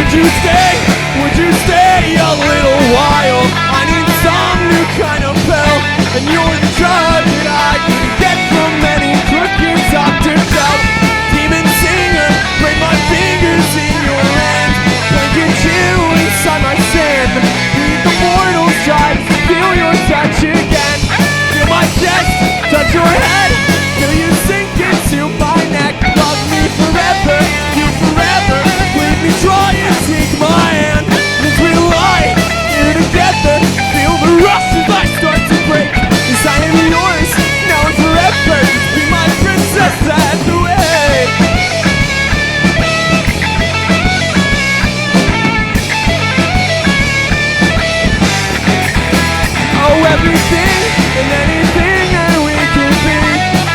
Would you stay a little while? I need some new kind of pill, and you're the drug that I can get from any crooked doctor shelf. Demon singer, break my fingers in your hand, blanket you inside my sand. Read the portals, try to feel your touch again. Feel my chest, touch your head, feel you sink into my neck. Love me forever, you forever, leave me dry and take my hand. As we lie here together, feel the rush as I start to break. Cause I am yours, now and forever. Just be my princess and the way. Oh, everything and anything that we can be.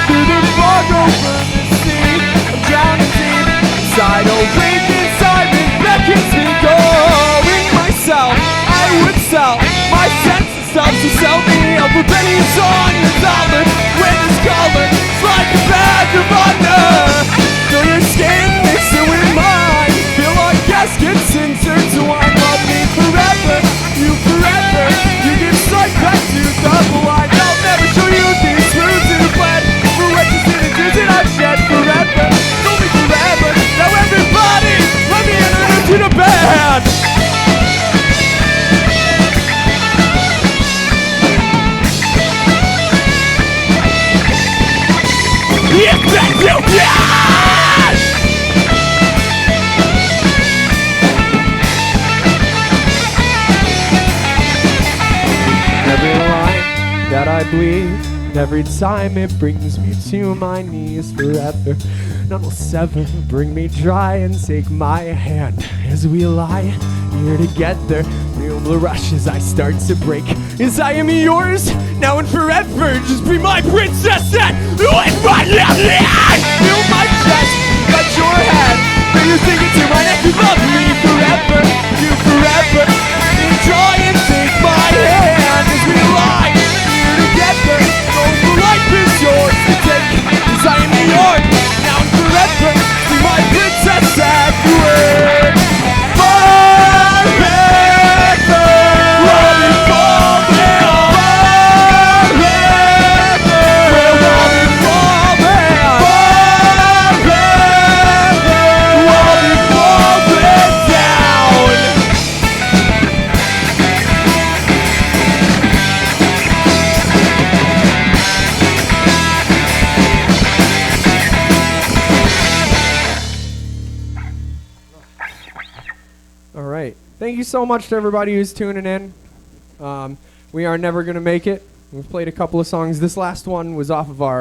Through the fog over the sea, I'm drowning deep inside. Oh, wake inside me, beckons me going myself. I would sell my sense of self to sell me up with pennies on your dollar. When this color is like a bag of honor. Feel your skin mixing with mine, feel our caskets intertwined. Love me forever, you forever, you give sight back to the blind. I'll never show you these roots in the bled, for wedges in the tears that I've shed forever. Told me forever, now everybody let me enter into the band. Yes, thank you, yes! Every line that I bleed, every time it brings me to my knees forever. None will sever, bring me dry and take my hand as we lie here together. Feel the rush as I start to break. As I am yours, now and forever. Just be my princess and with my hand. Feel my chest, touch your head. Feel you sink into my neck. You love me forever, you forever. You try and take my hand as we lie here together. All the life is yours to take. As I am yours, now and forever. Be my princess and forever. Thank you so much to everybody who's tuning in. We are never gonna make it. We've played a couple of songs. This last one was off of our